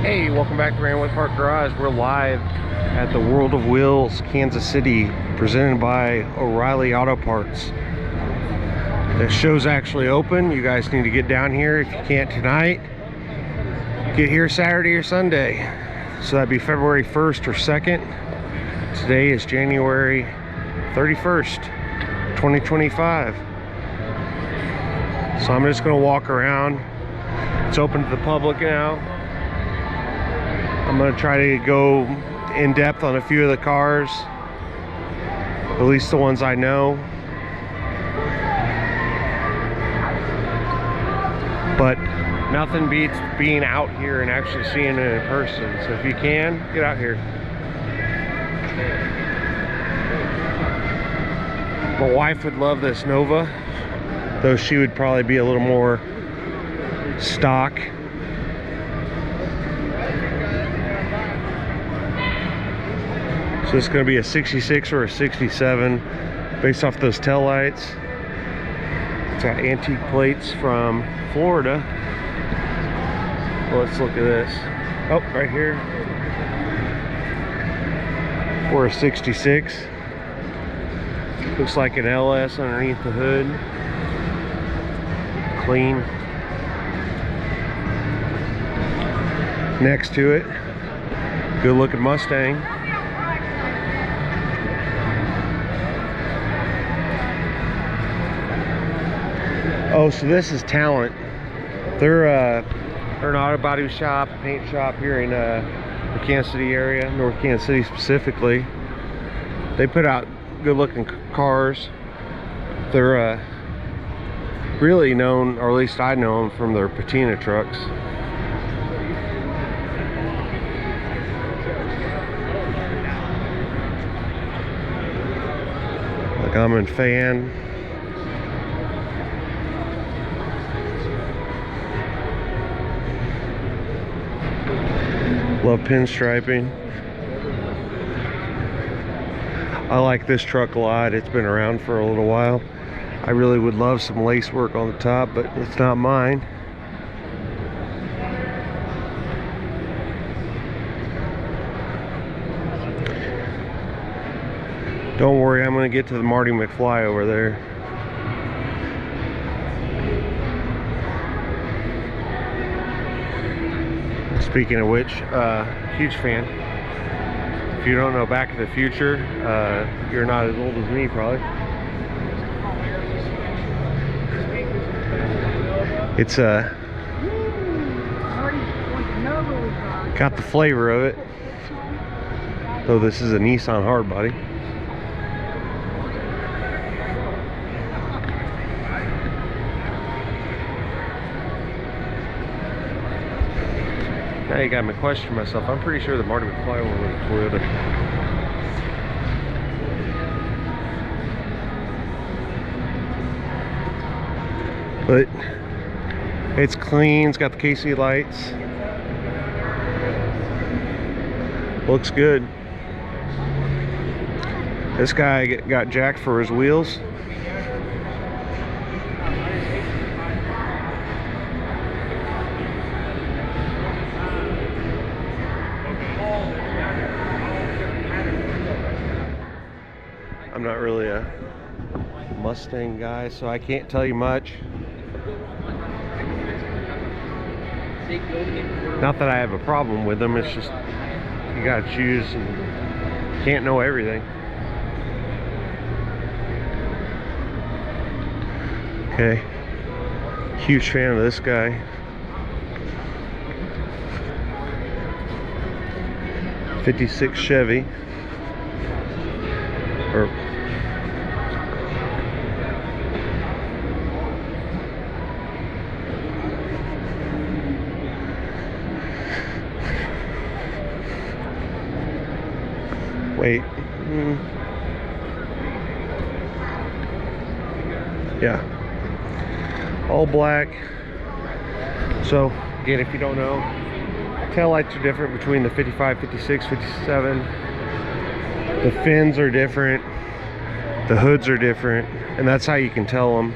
Hey, welcome back to Ranwood Park Garage. We're live at the World of Wheels, Kansas City, presented by O'Reilly Auto Parts. The show's actually open. You guys need to get down here. If you can't tonight, get here Saturday or Sunday. So that'd be February 1st or 2nd. Today is January 31st, 2025. So I'm just gonna walk around. It's open to the public now. I'm gonna try to go in depth on a few of the cars, at least the ones I know. But nothing beats being out here and actually seeing it in person. So if you can, get out here. My wife would love this Nova, though she would probably be a little more stock. So it's going to be a 66 or a 67 based off those tail lights. It's got antique plates from Florida. Well, let's look at this. Oh, right here. For a 66. Looks like an LS underneath the hood. Clean. Next to it, good looking Mustang. Oh, so this is Talent. They're an auto body shop, paint shop here in the Kansas City area, North Kansas City specifically. They put out good looking cars. They're really known, or at least I know them from their patina trucks. Like I'm a fan. Love pinstriping. I like this truck a lot. It's been around for a little while. I really would love some lace work on the top, but it's not mine. Don't worry, I'm going to get to the Marty McFly over there. Speaking of which, huge fan. If you don't know Back to the Future, you're not as old as me probably. It's got the flavor of it, though this is a Nissan hardbody. Now you got me questioning myself. I'm pretty sure the Marty McFly one was a Toyota. But it's clean. It's got the KC lights. Looks good. This guy got jacked for his wheels. I'm not really a Mustang guy, so I can't tell you much. Not that I have a problem with them, it's just you gotta choose and can't know everything. Okay, huge fan of this guy. '56 Chevy. Or wait. Yeah. All black. So, again, if you don't know, tail lights are different between the 55, 56, 57. The fins are different. The hoods are different. And that's how you can tell them.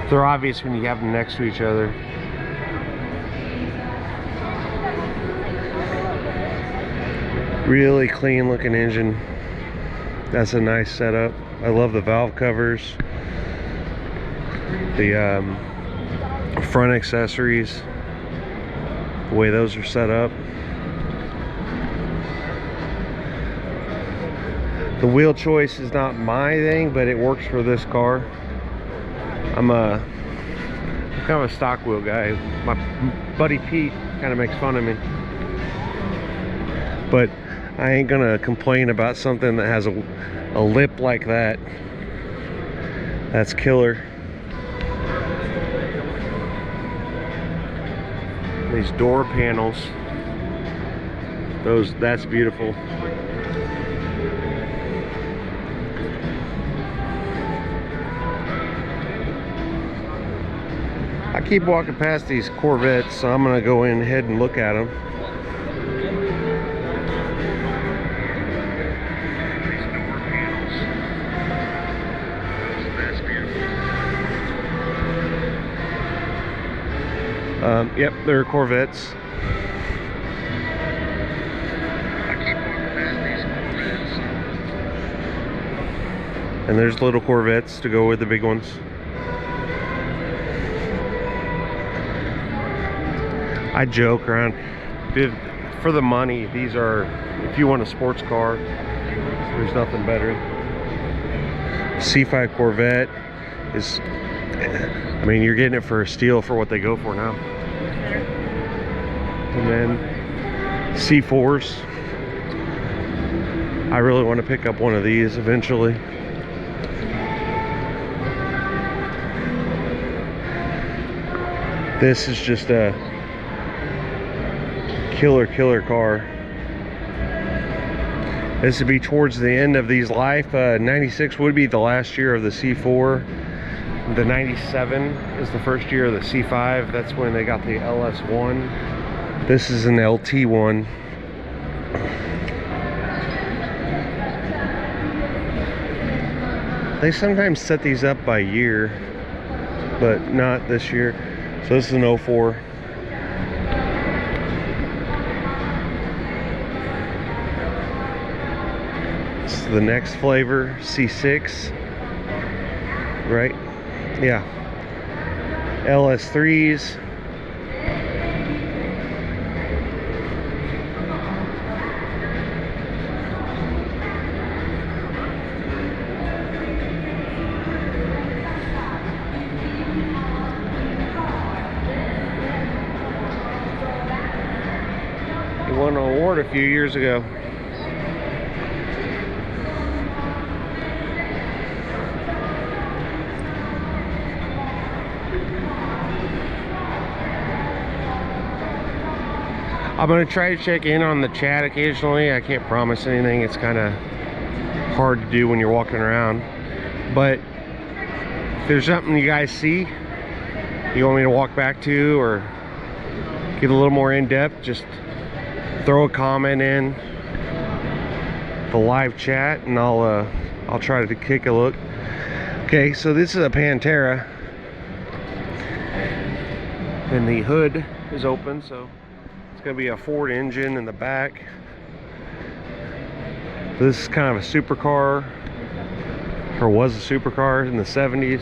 They're obvious when you have them next to each other. Really clean looking engine. That's a nice setup. I love the valve covers, the front accessories, the way those are set up. The wheel choice is not my thing, but it works for this car. I'm kind of a stock wheel guy. My buddy Pete kind of makes fun of me, but I ain't gonna complain about something that has a lip like that. That's killer. These door panels, that's beautiful. I keep walking past these Corvettes, so I'm gonna go in ahead and look at them. Yep, they're Corvettes. And there's little Corvettes to go with the big ones. I joke around, dude, for the money, these are, if you want a sports car, there's nothing better. C5 Corvette is, I mean, you're getting it for a steal for what they go for now. And then C4s. I really want to pick up one of these eventually. This is just a killer car. This would be towards the end of these life. 96 would be the last year of the C4. The 97 is the first year of the C5. That's when they got the LS1. This is an LT1. They sometimes set these up by year, but not this year. So this is an 04. This is the next flavor, C6, right? Yeah. LS3s. He won an award a few years ago. I'm going to try to check in on the chat occasionally. I can't promise anything. It's kind of hard to do when you're walking around. But if there's something you guys see you want me to walk back to or get a little more in-depth, just throw a comment in the live chat and I'll try to take a look. Okay, so this is a Pantera. And the hood is open, so going to be a Ford engine in the back. This is kind of a supercar, or was a supercar in the 70s.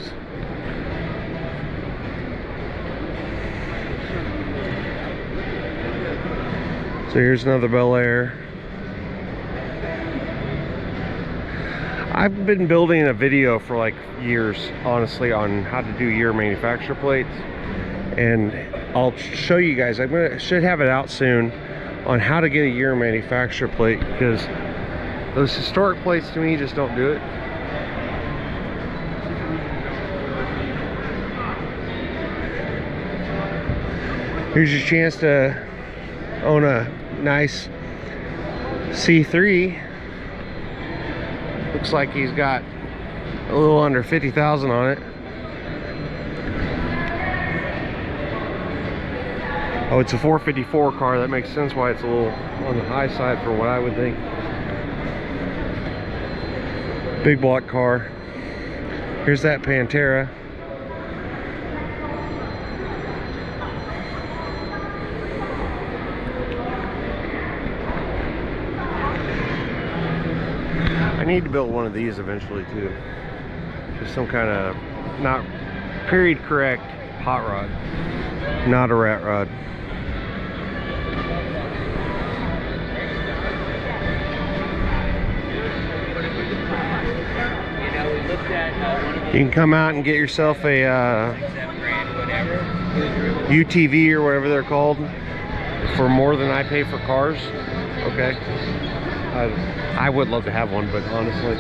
So here's another Bel Air. I've been building a video for like years, honestly, on how to do year manufacturer plates, and I'll show you guys. Should have it out soon on how to get a year manufacturer plate, because those historic plates to me just don't do it. Here's your chance to own a nice C3. Looks like he's got a little under 50,000 on it. Oh, it's a 454 car. That makes sense why it's a little on the high side for what I would think. Big block car. Here's that Pantera. need to build one of these eventually too. Just some kind of, not period correct hot rod, not a rat rod. You can come out and get yourself a UTV or whatever they're called for more than I pay for cars. Okay, I would love to have one, but honestly,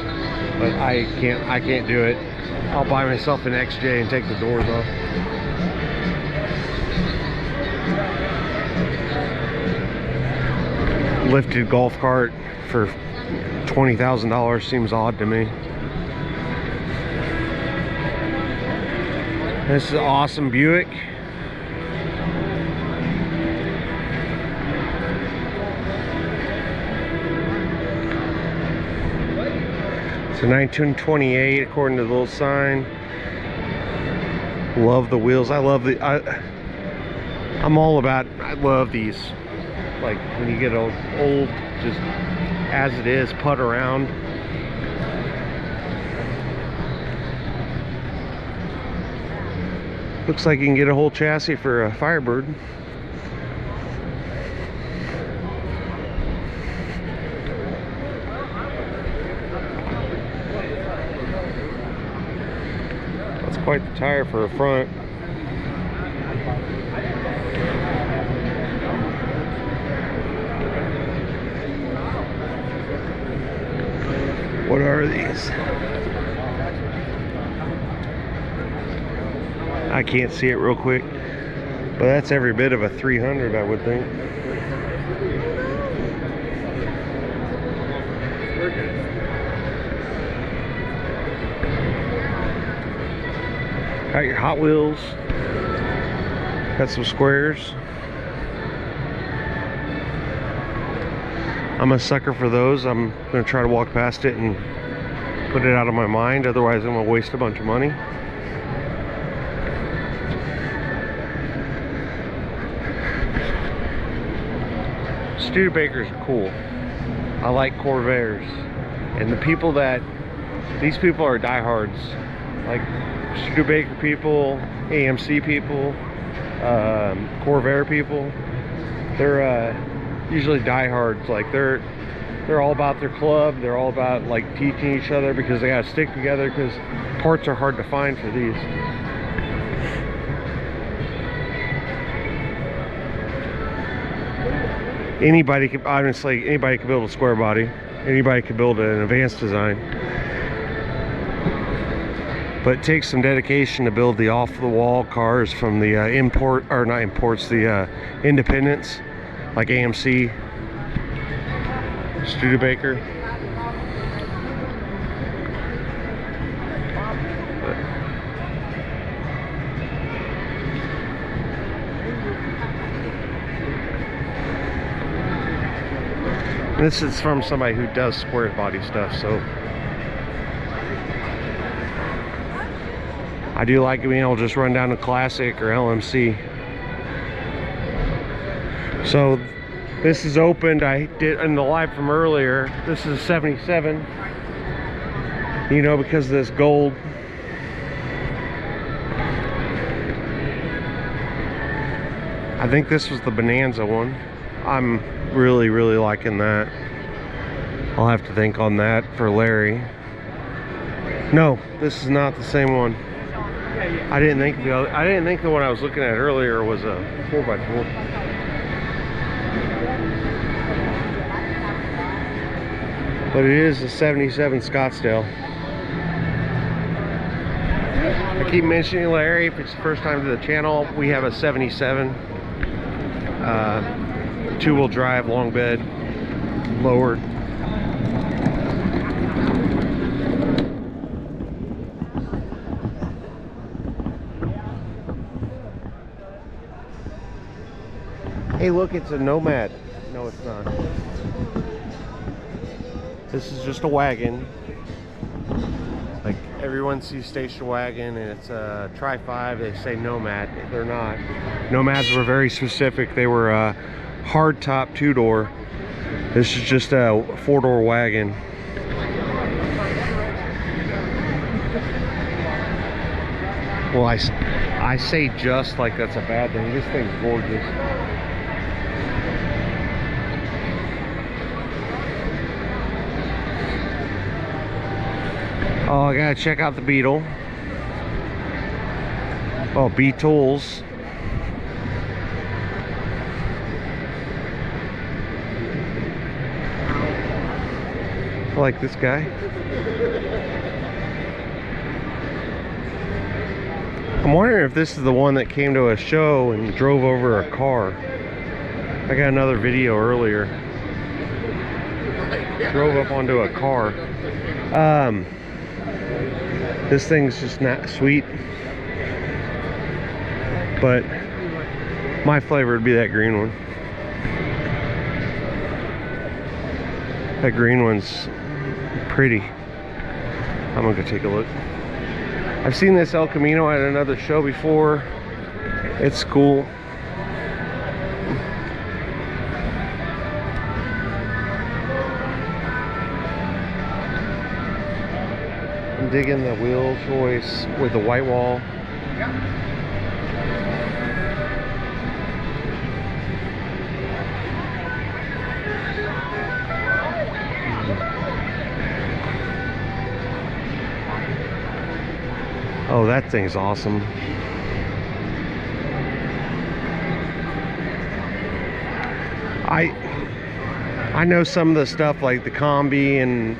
I can't do it. I'll buy myself an XJ and take the doors off. Lifted golf cart for $20,000 seems odd to me. This is an awesome Buick. It's a 1928 according to the little sign. Love the wheels. I love the I'm all about, I love these. Like when you get old, just as it is, putt around. Looks like you can get a whole chassis for a Firebird. That's quite the tire for a front. What are these? I can't see it real quick, but that's every bit of a 300, I would think. Got your Hot Wheels. Got some squares. I'm a sucker for those. I'm gonna try to walk past it and put it out of my mind, otherwise I'm gonna waste a bunch of money. Studebakers are cool. I like Corvairs, and these people are diehards, like Studebaker people, AMC people, Corvair people. They're usually diehards. Like they're all about their club. They're all about like teaching each other because they gotta stick together because parts are hard to find for these. Anybody can, honestly, anybody can build a square body. Anybody can build an advanced design. But it takes some dedication to build the off-the-wall cars from the the independents, like AMC, Studebaker. This is from somebody who does square body stuff, so I do like being able to just run down to Classic or LMC. So this is opened. I did in the live from earlier. This is a 77. You know, because of this gold. I think this was the Bonanza one. I'm really liking that. I'll have to think on that for Larry. No, this is not the same one. I didn't think the one I was looking at earlier was a 4x4. But it is a 77 Scottsdale. I keep mentioning Larry. If it's the first time to the channel, we have a 77 two-wheel drive, long bed, lowered. Hey, look, it's a Nomad. No, it's not. This is just a wagon. Like everyone sees station wagon, and it's a Tri-5. They say Nomad. They're not. Nomads were very specific. They were hard top 2-door. This is just a 4-door wagon. Well, I say just like that's a bad thing. This thing's gorgeous. Oh, I gotta check out the Beetle. Oh, Beetles. I like this guy. I'm wondering if this is the one that came to a show and drove over a car. I got another video earlier. Drove up onto a car. This thing's just not sweet. But my flavor would be that green one. That green one's pretty. I'm gonna go take a look. I've seen this El Camino at another show before. It's cool. I'm digging the wheel choice with the white wall. Oh, that thing's awesome. I know some of the stuff like the Combi and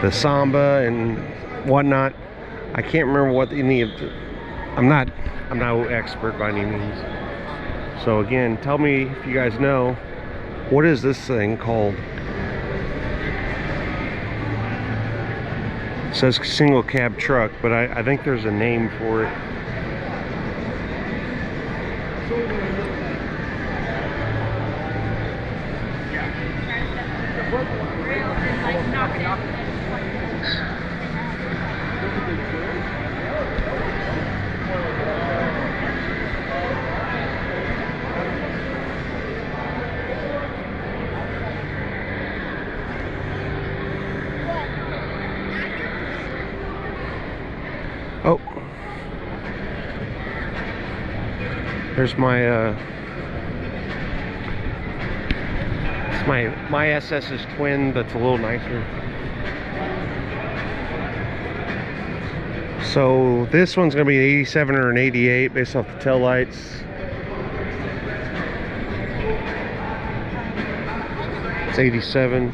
the Samba and whatnot. I can't remember what any of the, I'm not an expert by any means. So again, tell me if you guys know, what is this thing called? It says single cab truck, but I think there's a name for it. Oh, there's my it's my SS's twin that's a little nicer. So this one's gonna be an 87 or an 88 based off the tail lights. It's 87.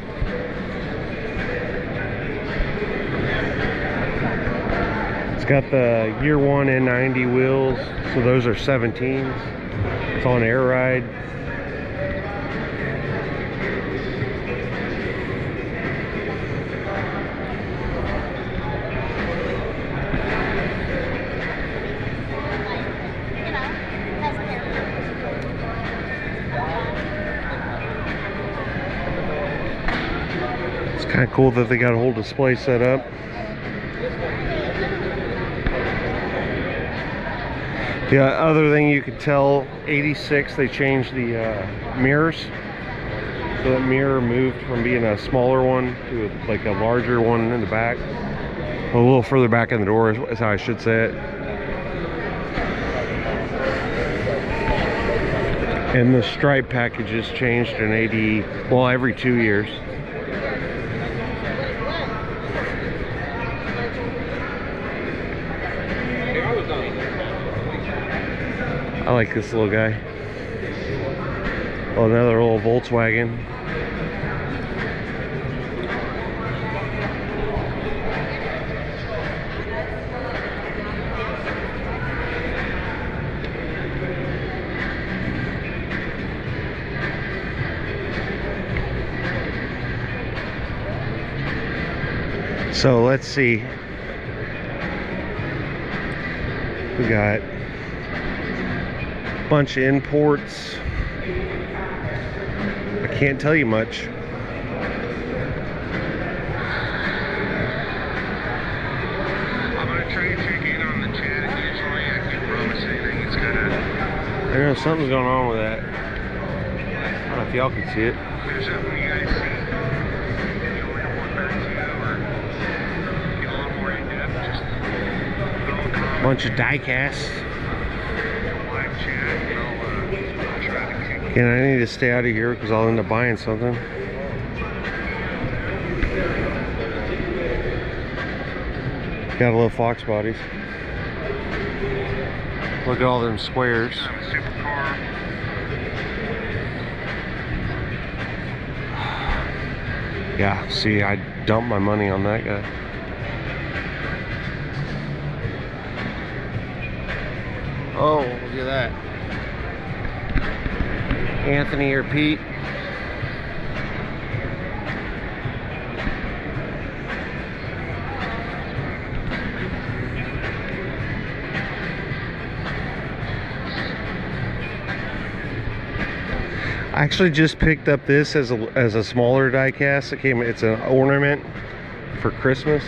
It's got the year one N90 wheels, so those are 17s. It's on air ride. It's kind of cool that they got a whole display set up. The other thing you could tell, 86, they changed the mirrors. So that mirror moved from being a smaller one to like a larger one in the back. A little further back in the door is how I should say it. And the stripe packages changed in 80, well, every 2 years. I like this little guy. Oh, another little Volkswagen. So let's see. We got bunch of imports. I can't tell you much. I'm gonna try and check in on the chat occasionally. I can't promise anything. It's kind of. I know something's going on with that. I don't know if y'all can see it. There's something you guys see. You only want better too, or get a little more in depth. Just throw a comment Bunch of die casts. Live chat, and I'll try to kick. And I need to stay out of here because I'll end up buying something. Gotta love Fox bodies. Look at all them squares. I'm a supercar. Yeah, see, I dumped my money on that guy. Oh, look at that. Anthony or Pete. I actually just picked up this as a smaller die cast. It's an ornament for Christmas.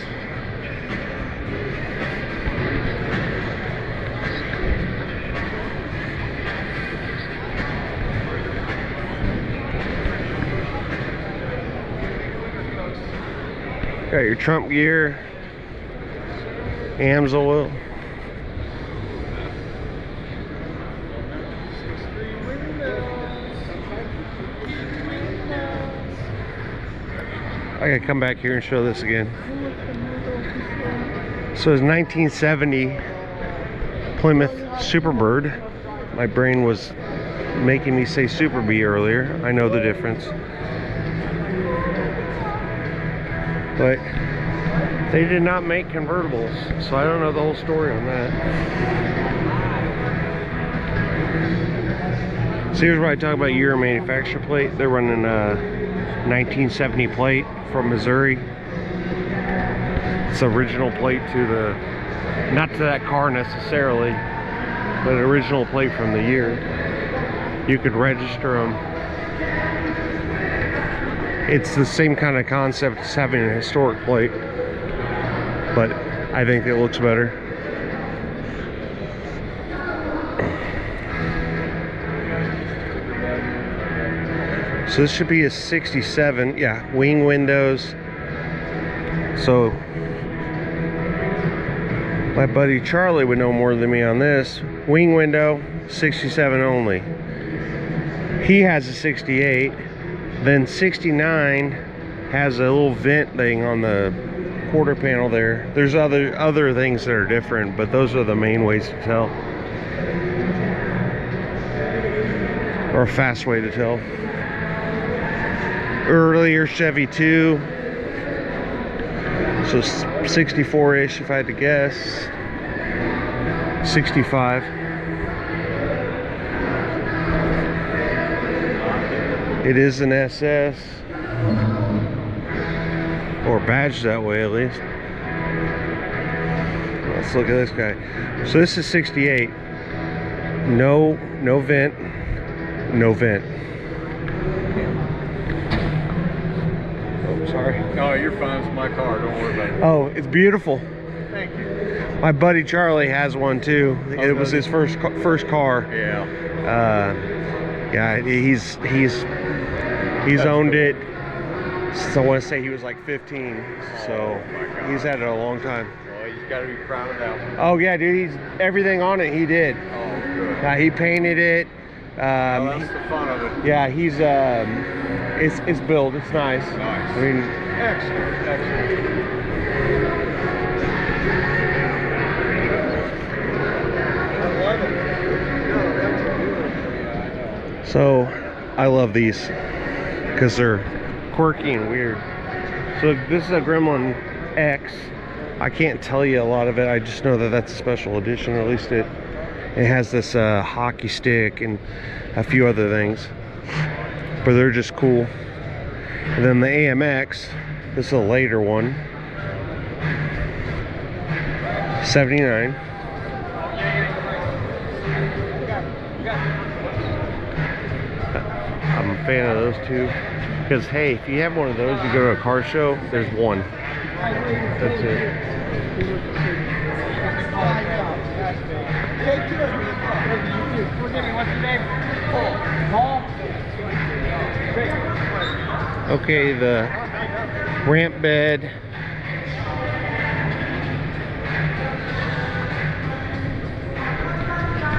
Got your Trump gear, AMS oil. I gotta come back here and show this again. So it's 1970 Plymouth Superbird. My brain was making me say Super Bee earlier. I know the difference. But they did not make convertibles, so I don't know the whole story on that. So here's where I talk about year of manufacture plate. They're running a 1970 plate from Missouri. It's original plate to the, not to that car necessarily, but an original plate from the year. You could register them. It's the same kind of concept as having a historic plate, but I think it looks better. So this should be a 67, yeah, wing windows. So my buddy Charlie would know more than me on this. Wing window, 67 only. He has a 68. Then 69 has a little vent thing on the quarter panel there. There's other things that are different, but those are the main ways to tell. Or a fast way to tell. Earlier Chevy 2. So 64-ish if I had to guess. 65. It is an SS, or badged that way at least. Let's look at this guy. So this is 68. No vent, no vent. Oh, sorry. No, you're fine. It's my car. Don't worry about it. Oh, it's beautiful. Thank you. My buddy Charlie has one too. It was his first car. Yeah. Yeah, he's owned it. So I want to say he was like 15. So he's had it a long time. Well, he's got to be proud of that one. Oh yeah, dude. Everything on it he did. Oh, good. He painted it. Well, that's the fun of it. Yeah, he's it's built. It's nice. Nice. I mean, Excellent. Excellent. so I love these because they're quirky and weird. So this is a Gremlin X. I can't tell you a lot of it. I just know that that's a special edition, or at least it has this hockey stick and a few other things, but they're just cool. And then the AMX, this is a later one, 79. I'm a fan of those two because hey, if you have one of those, you go to a car show, there's one. That's it. Okay, the ramp bed.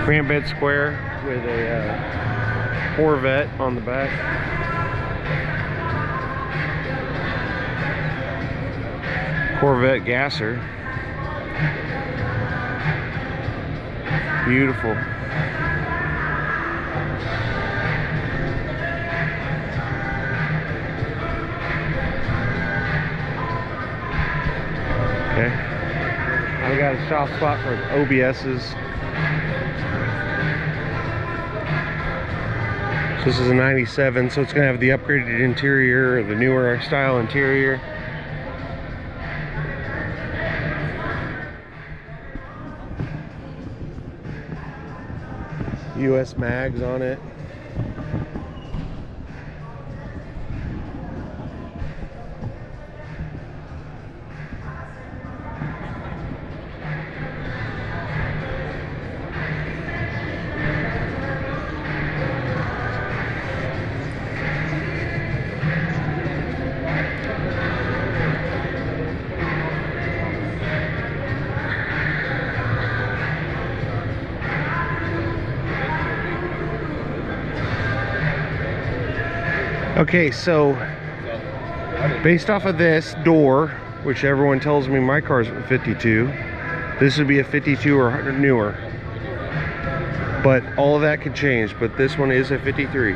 cramp bed square with a Corvette on the back. Corvette gasser. Beautiful. Okay. I've got a soft spot for OBS's. So this is a 97, so it's going to have the upgraded interior, or the newer style interior. US mags on it. Okay, so based off of this door, which everyone tells me my car's a 52, this would be a 52 or newer. But all of that could change, but this one is a 53.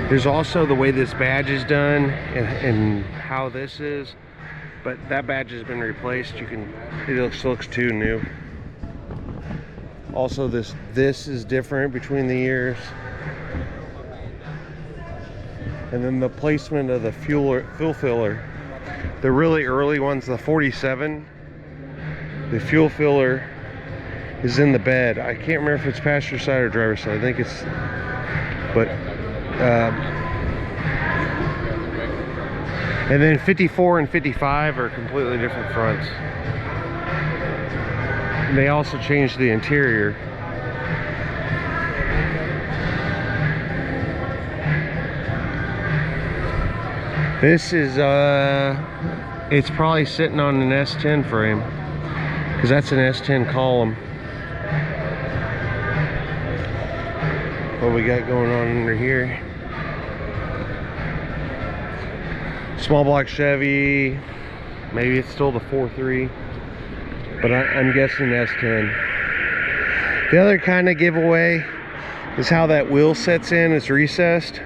There's also the way this badge is done and how this is, but that badge has been replaced. It looks too new. Also, this is different between the years. And then the placement of the fuel filler. The really early ones, the 47, the fuel filler is in the bed. I can't remember if it's passenger side or driver's side. I think it's, but and then 54 and 55 are completely different fronts. And they also changed the interior. This is it's probably sitting on an S10 frame, because that's an S10 column. What we got going on under here? Small block Chevy. Maybe it's still the 4.3, but I'm guessing S10. The other kind of giveaway is how that wheel sets in. It's recessed.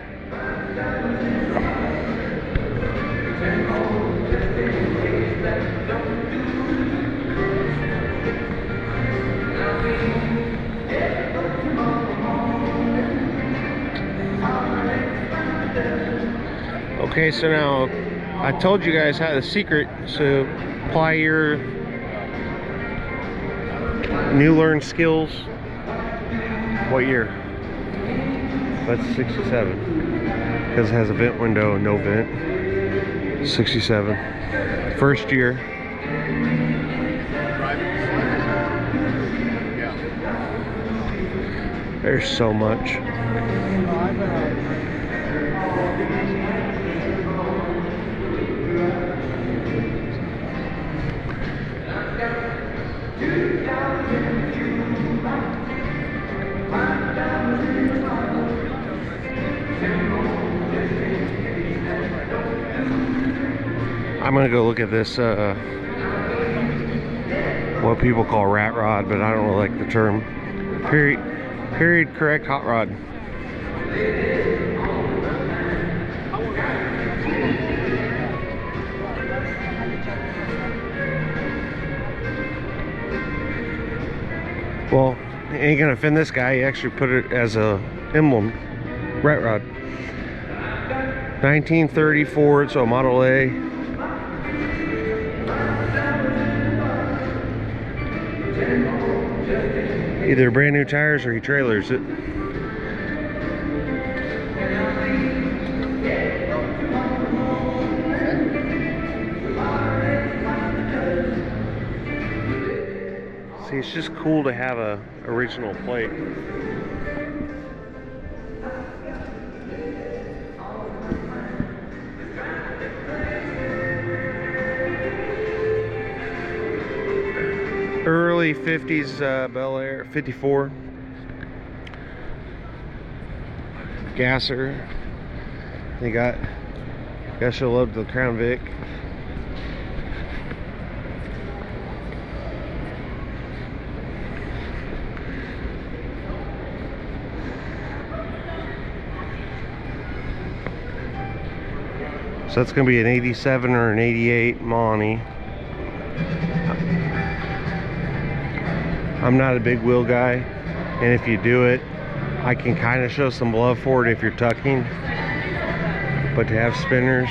Okay, so now I told you guys how the secret to apply your new learned skills. What year? That's 67, because it has a vent window and no vent. 67. First year. There's so much. I'm gonna go look at this what people call rat rod, but I don't really like the term. Period correct hot rod. Well, ain't gonna offend this guy. He actually put it as a emblem, rat rod. 1930 Ford, so Model A. Either brand new tires or he trailers it. See, it's just cool to have a original plate. early 50s Bel Air, 54. Gasser. They got, guess you'll love the Crown Vic. So that's going to be an 87 or an 88 Monty. I'm not a big wheel guy, and if you do it, I can kind of show some love for it if you're tucking. But to have spinners,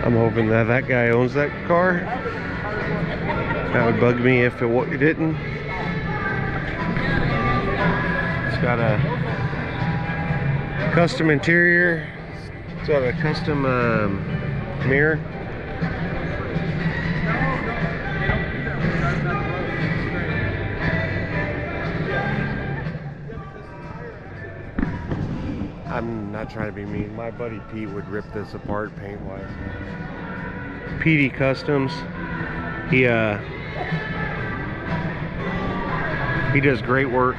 I'm hoping that that guy owns that car. That would bug me if it didn't. It's got a custom interior. It's got a custom mirror. I'm not trying to be mean. My buddy Pete would rip this apart paint-wise. PD Customs. He does great work.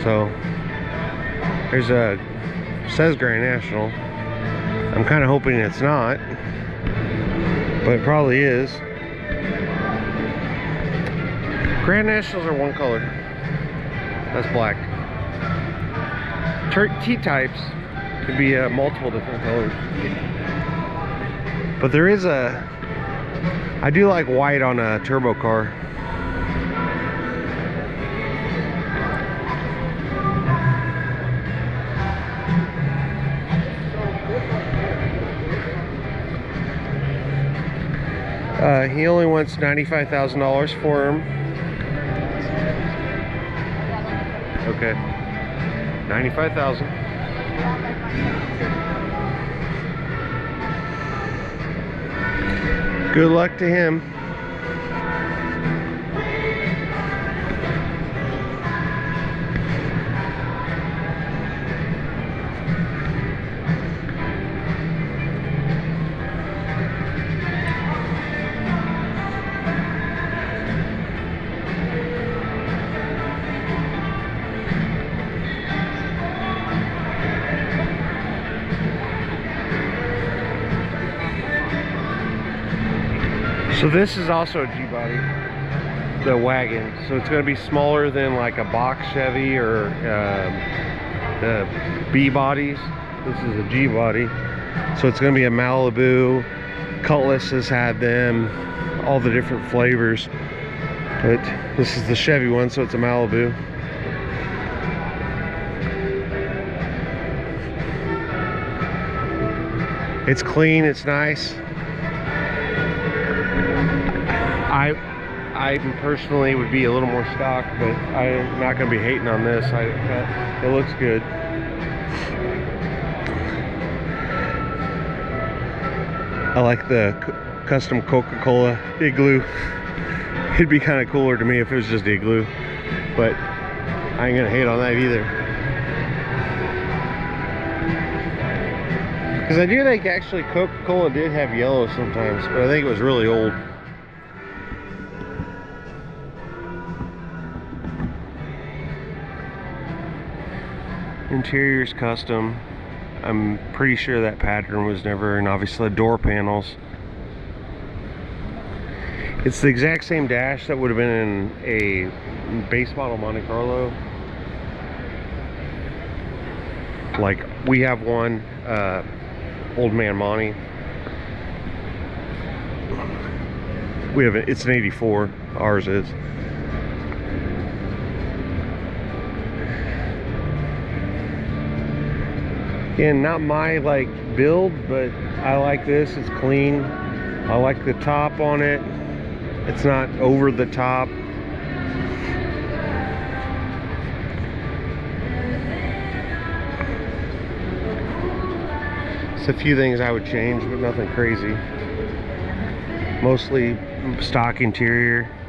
So there's a says Grand National. I'm kind of hoping it's not, but it probably is. Grand Nationals are one color. That's black. T-types could be multiple different colors. But there is I do like white on a turbo car. He only wants $95,000 for him. Okay, 95,000. Good luck to him. So this is also a G-body, the wagon. So it's going to be smaller than like a box Chevy or the B-bodies. This is a G-body. So it's going to be a Malibu. Cutlass has had them, all the different flavors. But this is the Chevy one, so it's a Malibu. It's clean, it's nice. I personally would be a little more stock, but I'm not going to be hating on this. It looks good. I like the custom Coca-Cola igloo. It'd be kind of cooler to me if it was just igloo, but I ain't gonna hate on that either. Because I do think actually Coca-Cola did have yellow sometimes, but I think it was really old. Interior's custom. I'm pretty sure that pattern was never, and obviously the door panels. It's the exact same dash that would have been in a base model Monte Carlo. Like we have one, Old Man Monty. We have it's an 84. Ours is. Again, not my like build, but I like this. It's clean. I like the top on it. It's not over the top. It's a few things I would change, but nothing crazy. Mostly stock interior.